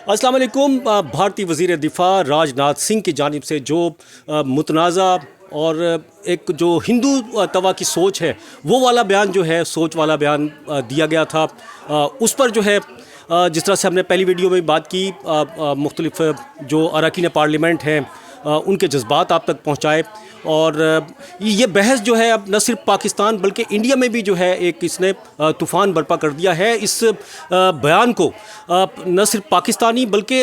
अस्सलाम वालेकुम। भारतीय वज़ीर दिफ़ा राजनाथ सिंह की जानिब से जो मुतनाज़ा और एक जो हिंदू तवा की सोच है वो वाला बयान जो है, सोच वाला बयान दिया गया था, उस पर जो है जिस तरह से हमने पहली वीडियो में बात की, मुख्तलिफ जो अरकान पार्लियामेंट हैं उनके जज्बात आप तक पहुँचाए। और ये बहस जो है अब न सिर्फ पाकिस्तान बल्कि इंडिया में भी जो है एक इसने तूफ़ान बर्पा कर दिया है। इस बयान को न सिर्फ पाकिस्तानी बल्कि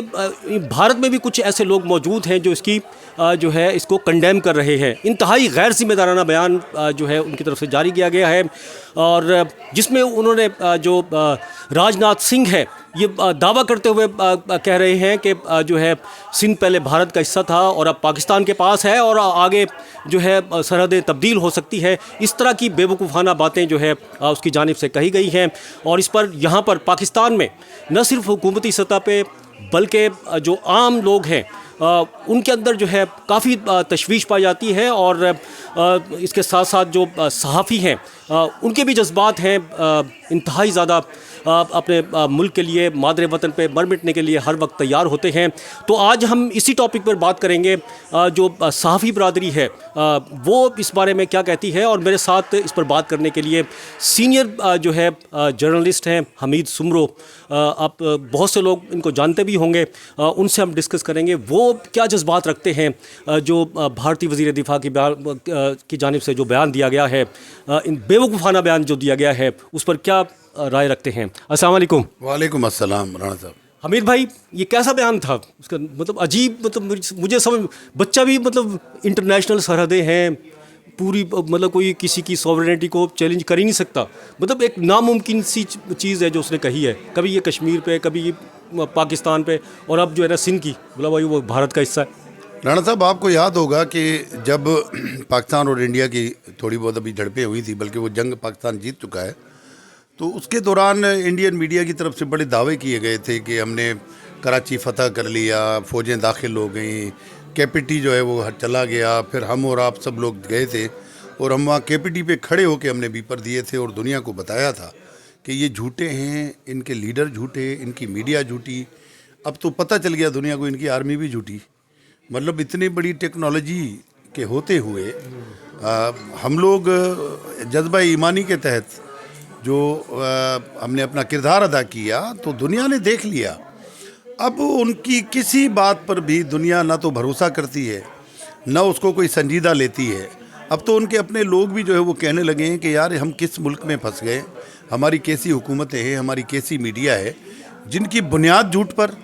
भारत में भी कुछ ऐसे लोग मौजूद हैं जो इसकी जो है इसको कंडेम कर रहे हैं। इंतहाई गैर ज़िम्मेदाराना बयान जो है उनकी तरफ से जारी किया गया है और जिसमें उन्होंने जो राजनाथ सिंह है ये दावा करते हुए कह रहे हैं कि जो है सिंध पहले भारत का हिस्सा था और अब पाकिस्तान के पास है और आगे जो है सरहदें तब्दील हो सकती है। इस तरह की बेवकूफ़ाना बातें जो है उसकी जानिब से कही गई हैं और इस पर यहाँ पर पाकिस्तान में न सिर्फ हुकूमती सतह पे बल्कि जो आम लोग हैं उनके अंदर जो है काफ़ी तशवीश पाई जाती है और इसके साथ साथ जो सहाफ़ी हैं उनके भी जज्बात हैं इंतहाई ज़्यादा अपने मुल्क के लिए, मादरे वतन पे मर मिटने के लिए हर वक्त तैयार होते हैं। तो आज हम इसी टॉपिक पर बात करेंगे, जो सहाफ़ी बरादरी है वो इस बारे में क्या कहती है। और मेरे साथ इस पर बात करने के लिए सीनियर जो है जर्नलिस्ट हैं हमीद सुमरो। आप बहुत से लोग इनको जानते भी होंगे, उनसे हम डिस्कस करेंगे वो क्या जज्बात रखते हैं जो भारतीय वज़ीर दिफ़ा की जानिब से जो बयान दिया गया है, इन बेवकूफ़ाना बयान जो दिया गया है उस पर क्या राय रखते हैं। अस्सलाम वालेकुम। वालेकुम अस्सलाम राणा साहब। हमीद भाई, ये कैसा बयान था? उसका मतलब अजीब, मतलब मुझे समझ, बच्चा भी मतलब इंटरनेशनल सरहदें हैं पूरी, मतलब कोई किसी की सॉवरेनिटी को चैलेंज कर ही नहीं सकता। मतलब एक नामुमकिन सी चीज़ है जो उसने कही है, कभी ये कश्मीर पे, कभी ये पाकिस्तान पे और अब जो है ना सिंध की, बोला भाई वो भारत का हिस्सा है। राणा साहब, आपको याद होगा कि जब पाकिस्तान और इंडिया की थोड़ी बहुत अभी झड़पें हुई थी, बल्कि वो जंग पाकिस्तान जीत चुका है, तो उसके दौरान इंडियन मीडिया की तरफ से बड़े दावे किए गए थे कि हमने कराची फ़तह कर लिया, फ़ौजें दाखिल हो गई, केपीटी जो है वो चला गया, फिर हम और आप सब लोग गए थे और हम वहाँ केपीटी पे खड़े होकर हमने बीपर दिए थे और दुनिया को बताया था कि ये झूठे हैं, इनके लीडर झूठे, इनकी मीडिया झूठी। अब तो पता चल गया दुनिया को इनकी आर्मी भी झूठी। मतलब इतनी बड़ी टेक्नोलॉजी के होते हुए हम लोग जज्बा ईमानी के तहत जो हमने अपना किरदार अदा किया तो दुनिया ने देख लिया। अब उनकी किसी बात पर भी दुनिया ना तो भरोसा करती है, ना उसको कोई संजीदा लेती है। अब तो उनके अपने लोग भी जो है वो कहने लगे हैं कि यार हम किस मुल्क में फंस गए, हमारी कैसी हुकूमतें हैं, हमारी कैसी मीडिया है जिनकी बुनियाद झूठ पर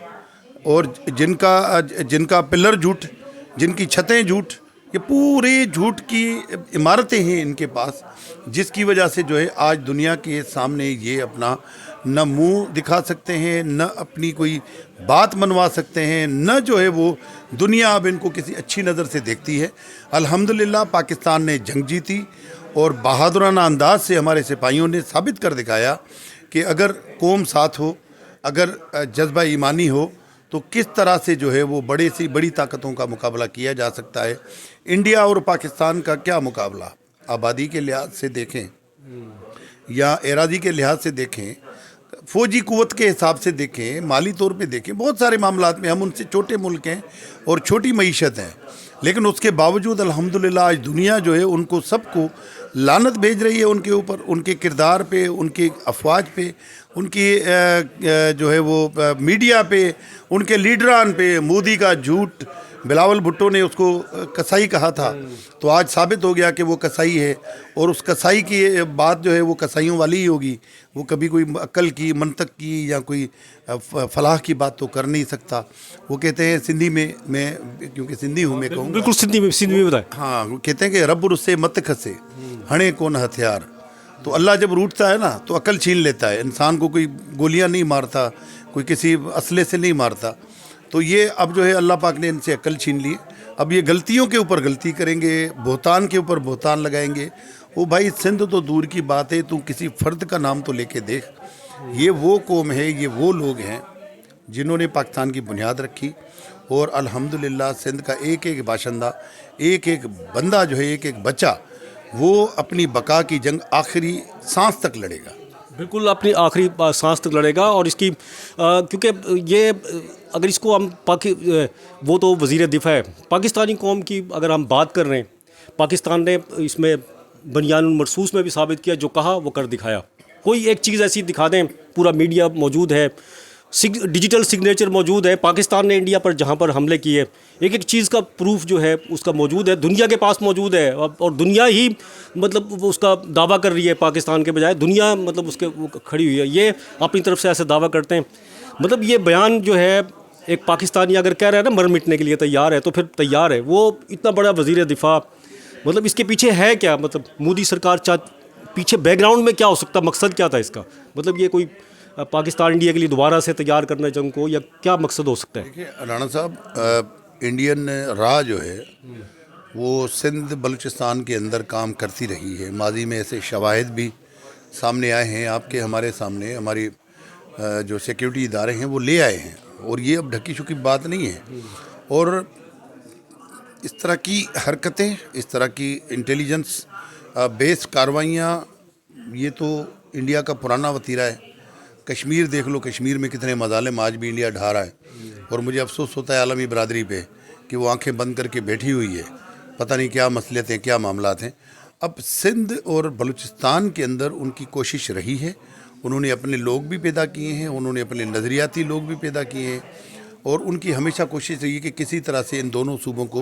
और जिनका पिलर झूठ, जिनकी छतें झूठ, ये पूरे झूठ की इमारतें हैं इनके पास, जिसकी वजह से जो है आज दुनिया के सामने ये अपना न मुंह दिखा सकते हैं, न अपनी कोई बात मनवा सकते हैं, न जो है वो दुनिया अब इनको किसी अच्छी नज़र से देखती है। अल्हम्दुलिल्लाह पाकिस्तान ने जंग जीती और बहादुराना अंदाज से हमारे सिपाहियों ने साबित कर दिखाया कि अगर कौम साथ हो, अगर जज्बा ईमानी हो, तो किस तरह से जो है वो बड़े सी बड़ी ताकतों का मुकाबला किया जा सकता है। इंडिया और पाकिस्तान का क्या मुकाबला, आबादी के लिहाज से देखें या एरादी के लिहाज से देखें, फ़ौजी कुव्वत के हिसाब से देखें, माली तौर पे देखें, बहुत सारे मामलात में हम उनसे छोटे मुल्क हैं और छोटी मईशत हैं, लेकिन उसके बावजूद अल्हम्दुलिल्लाह आज दुनिया जो है उनको सबको लानत भेज रही है उनके ऊपर, उनके किरदार पे, उनके अफवाज पे, उनकी जो है वो मीडिया पे, उनके लीडरान पे। मोदी का झूठ, बिलावल भुट्टो ने उसको कसाई कहा था, तो आज साबित हो गया कि वो कसाई है और उस कसाई की बात जो है वो कसाईयों वाली ही होगी। वो कभी कोई अक्ल की, मंतक की या कोई फलाह की बात तो कर नहीं सकता। वो कहते हैं सिंधी में, मैं क्योंकि सिंधी हूँ मैं कहूँ, बिल्कुल सिंधी में बताएं। हाँ, वो कहते हैं कि रब रुस्से मत खसे हणे कौन हथियार। तो अल्लाह जब रूठता है ना तो अकल छीन लेता है। इंसान को कोई गोलियां नहीं मारता, कोई किसी असले से नहीं मारता। तो ये अब जो है अल्लाह पाक ने इनसे अकल छीन ली। अब ये गलतियों के ऊपर गलती करेंगे, बोहतान के ऊपर बोहतान लगाएंगे। वो भाई सिंध तो दूर की बात है, तू किसी फ़र्द का नाम तो लेके देख। ये वो कौम है, ये वो लोग हैं जिन्होंने पाकिस्तान की बुनियाद रखी और अल्हम्दुलिल्लाह सिंध का एक एक बाशिंदा, एक एक बंदा जो है, एक एक बच्चा, वो अपनी बका की जंग आखिरी सांस तक लड़ेगा। बिल्कुल अपनी आखिरी सांस तक लड़ेगा। और इसकी क्योंकि ये अगर इसको हम वो तो वज़ीर दिफा है, पाकिस्तानी कौम की अगर हम बात कर रहे हैं, पाकिस्तान ने इसमें बनियानुल मरसूस में भी साबित किया, जो कहा वो कर दिखाया। कोई एक चीज़ ऐसी दिखा दें, पूरा मीडिया मौजूद है, डिजिटल सिग्नेचर मौजूद है, पाकिस्तान ने इंडिया पर जहाँ पर हमले किए, एक एक चीज़ का प्रूफ जो है उसका मौजूद है, दुनिया के पास मौजूद है। और दुनिया ही मतलब वो उसका दावा कर रही है, पाकिस्तान के बजाय दुनिया मतलब उसके वो खड़ी हुई है। ये अपनी तरफ से ऐसे दावा करते हैं। मतलब ये बयान जो है, एक पाकिस्तानी अगर कह रहा है ना मर मिटने के लिए तैयार है, तो फिर तैयार है। वो इतना बड़ा वज़ीर दिफा, मतलब इसके पीछे है क्या? मतलब मोदी सरकार पीछे बैकग्राउंड में क्या हो सकता, मकसद क्या था इसका? मतलब ये कोई पाकिस्तान इंडिया के लिए दोबारा से तैयार करना जंग को, या क्या मकसद हो सकता है? देखिए राणा साहब, इंडियन रा जो है वो सिंध बलूचिस्तान के अंदर काम करती रही है। माजी में ऐसे शवाहिद भी सामने आए हैं, आपके हमारे सामने, हमारी जो सिक्योरिटी इदारे हैं वो ले आए हैं। और ये अब ढकी छुपी बात नहीं है। और इस तरह की हरकतें, इस तरह की इंटेलिजेंस बेस्ड कार्रवाइयाँ, ये तो इंडिया का पुराना वतीरा है। कश्मीर देख लो, कश्मीर में कितने मजालिम आज भी इंडिया ढा रहा है। और मुझे अफसोस होता है आलमी बरादरी पे कि वो आंखें बंद करके बैठी हुई है, पता नहीं क्या मसलियत हैं, क्या मामलात हैं। अब सिंध और बलूचिस्तान के अंदर उनकी कोशिश रही है, उन्होंने अपने लोग भी पैदा किए हैं, उन्होंने अपने नज़रियाती लोग भी पैदा किए हैं। और उनकी हमेशा कोशिश रही है कि किसी तरह से इन दोनों सूबों को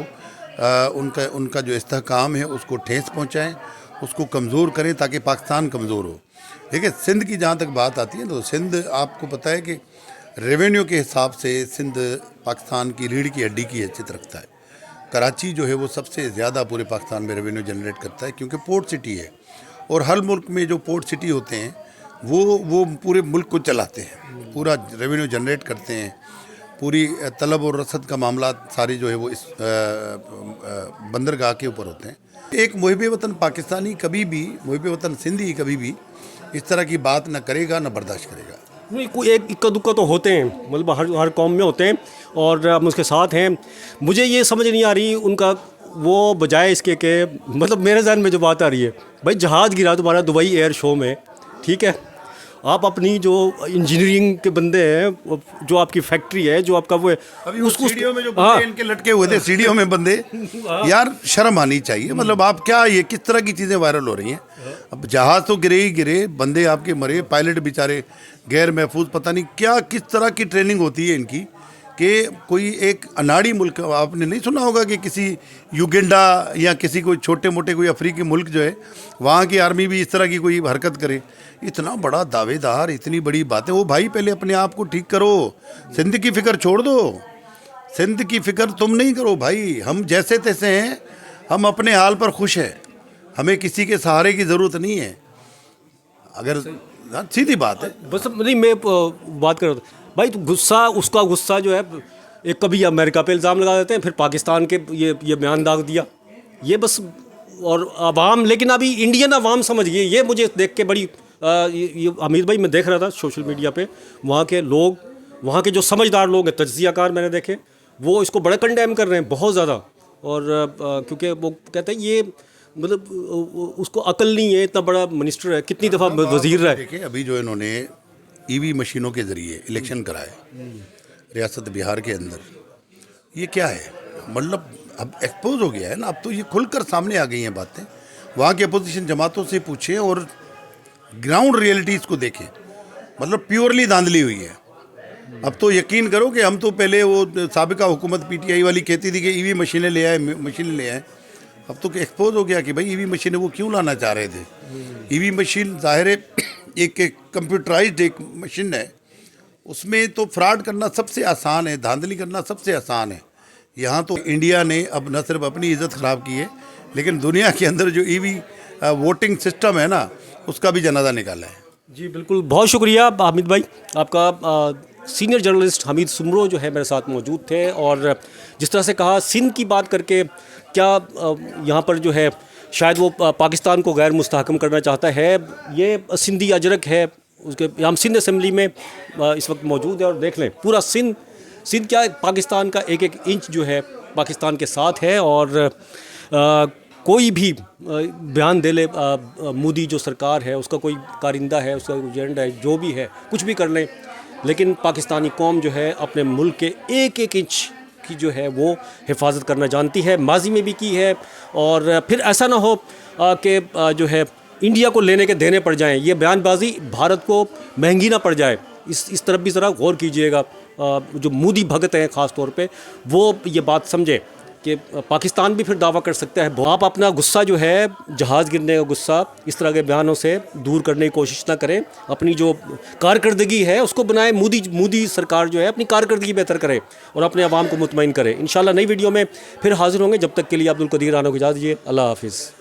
उनका जो इस्तेहकाम है उसको ठेस पहुँचाएँ, उसको कमज़ोर करें ताकि पाकिस्तान कमज़ोर हो। देखिए सिंध की जहाँ तक बात आती है तो सिंध आपको पता है कि रेवेन्यू के हिसाब से सिंध पाकिस्तान की रीढ़ की हड्डी की हैसियत रखता है। कराची जो है वो सबसे ज़्यादा पूरे पाकिस्तान में रेवेन्यू जनरेट करता है, क्योंकि पोर्ट सिटी है। और हर मुल्क में जो पोर्ट सिटी होते हैं वो पूरे मुल्क को चलाते हैं, पूरा रेवेन्यू जनरेट करते हैं। पूरी तलब और रसद का मामला सारे जो है वो इस बंदरगाह के ऊपर होते हैं। एक मुहिब वतन पाकिस्तानी कभी भी, मुहिब वतन सिंधी कभी भी इस तरह की बात न करेगा, न बर्दाश्त करेगा। नहीं, कोई एक इक्का दुक्का तो होते हैं, मतलब हर कौम में होते हैं, और हम उसके साथ हैं। मुझे ये समझ नहीं आ रही उनका वो बजाय इसके कि मतलब मेरे ज़हन में जो बात आ रही है, भाई जहाज़ गिरा तुम्हारा दुबई एयर शो में, ठीक है, आप अपनी जो इंजीनियरिंग के बंदे हैं, जो आपकी फैक्ट्री है, जो आपका वो है, अभी उस सीढ़ियों में जो बंदे इनके लटके हुए थे, सीढ़ियों में बंदे, यार शर्म आनी चाहिए। मतलब आप क्या, ये किस तरह की चीज़ें वायरल हो रही हैं? अब जहाज़ तो गिरे ही गिरे, बंदे आपके मरे, पायलट बेचारे गैर महफूज, पता नहीं क्या किस तरह की ट्रेनिंग होती है इनकी कि कोई एक अनाड़ी मुल्क, आपने नहीं सुना होगा कि किसी युगेंडा या किसी कोई छोटे मोटे कोई अफ्रीकी मुल्क जो है वहाँ की आर्मी भी इस तरह की कोई हरकत करे। इतना बड़ा दावेदार, इतनी बड़ी बातें, वो भाई पहले अपने आप को ठीक करो, सिंध की फ़िक्र छोड़ दो, सिंध की फ़िक्र तुम नहीं करो भाई। हम जैसे तैसे हैं, हम अपने हाल पर खुश हैं, हमें किसी के सहारे की ज़रूरत नहीं है। अगर सीधी बात है, बस नहीं, मैं बात कर रहा था भाई, तो गुस्सा, उसका गुस्सा जो है, एक कभी अमेरिका पे इल्ज़ाम लगा देते हैं, फिर पाकिस्तान के ये बयान दाग दिया, ये बस। और अवाम, लेकिन अभी इंडियन अवाम समझ गई। ये मुझे देख के बड़ी ये अमीर भाई, मैं देख रहा था सोशल मीडिया पे, वहाँ के लोग, वहाँ के जो समझदार लोग हैं, तज्ज़ियाकार मैंने देखे, वो इसको बड़ा कंडेम कर रहे हैं बहुत ज़्यादा। और क्योंकि वो कहते हैं ये मतलब उसको अकल नहीं है, इतना बड़ा मिनिस्टर है, कितनी दफ़ा वज़ीर रहा है। देखिए अभी जो इन्होंने ईवी मशीनों के ज़रिए इलेक्शन कराए रियासत बिहार के अंदर, ये क्या है? मतलब अब एक्सपोज हो गया है ना, अब तो ये खुलकर सामने आ गई हैं बातें। वहाँ के अपोजिशन जमातों से पूछें और ग्राउंड रियलिटीज़ को देखें, मतलब प्योरली धांधली हुई है। अब तो यकीन करो कि हम तो पहले वो साबिका हुकूमत पीटीआई वाली कहती थी कि ईवी मशीनें ले आए, अब तो एक्सपोज हो गया कि भाई ईवी मशीनें वो क्यों लाना चाह रहे थे। ईवी मशीन ज़ाहिर है एक कंप्यूटराइज्ड एक मशीन है, उसमें तो फ्रॉड करना सबसे आसान है, धांधली करना सबसे आसान है। यहाँ तो इंडिया ने अब न सिर्फ अपनी इज़्ज़त ख़राब की है, लेकिन दुनिया के अंदर जो ईवी वोटिंग सिस्टम है ना, उसका भी जनाजा निकाला है। जी बिल्कुल, बहुत शुक्रिया हामिद भाई आपका। सीनियर जर्नलिस्ट हमीद सुमरो जो है मेरे साथ मौजूद थे, और जिस तरह से कहा सिंध की बात करके, क्या यहाँ पर जो है शायद वो पाकिस्तान को गैर मुस्तहकम करना चाहता है। ये सिंधी अजरक है, उसके हम सिंध असम्बली में इस वक्त मौजूद है, और देख लें पूरा सिंध क्या पाकिस्तान का एक एक इंच जो है पाकिस्तान के साथ है। और कोई भी बयान दे ले मोदी जो सरकार है उसका कोई कारिंदा है, उसका एजेंडा है, जो भी है कुछ भी कर लें, लेकिन पाकिस्तानी कौम जो है अपने मुल्क के एक एक इंच की जो है वो हिफाजत करना जानती है, माजी में भी की है। और फिर ऐसा ना हो कि जो है इंडिया को लेने के देने पड़ जाएं, ये बयानबाजी भारत को महंगी ना पड़ जाए, इस तरफ भी ज़रा गौर कीजिएगा। जो मोदी भगत हैं ख़ास तौर पे वो ये बात समझे कि पाकिस्तान भी फिर दावा कर सकता है। आप अपना गुस्सा जो है, जहाज़ गिरने का गुस्सा, इस तरह के बयानों से दूर करने की कोशिश ना करें, अपनी जो कारकर्दगी है उसको बनाएं। मोदी सरकार जो है अपनी कारकर्दगी बेहतर करे और अपने अवाम को मुतमईन करे। इंशाल्लाह नई वीडियो में फिर हाजिर होंगे, जब तक के लिए अब्दुल कदीर राना को इजाज़त दीजिए। अल्लाह हाफिज़।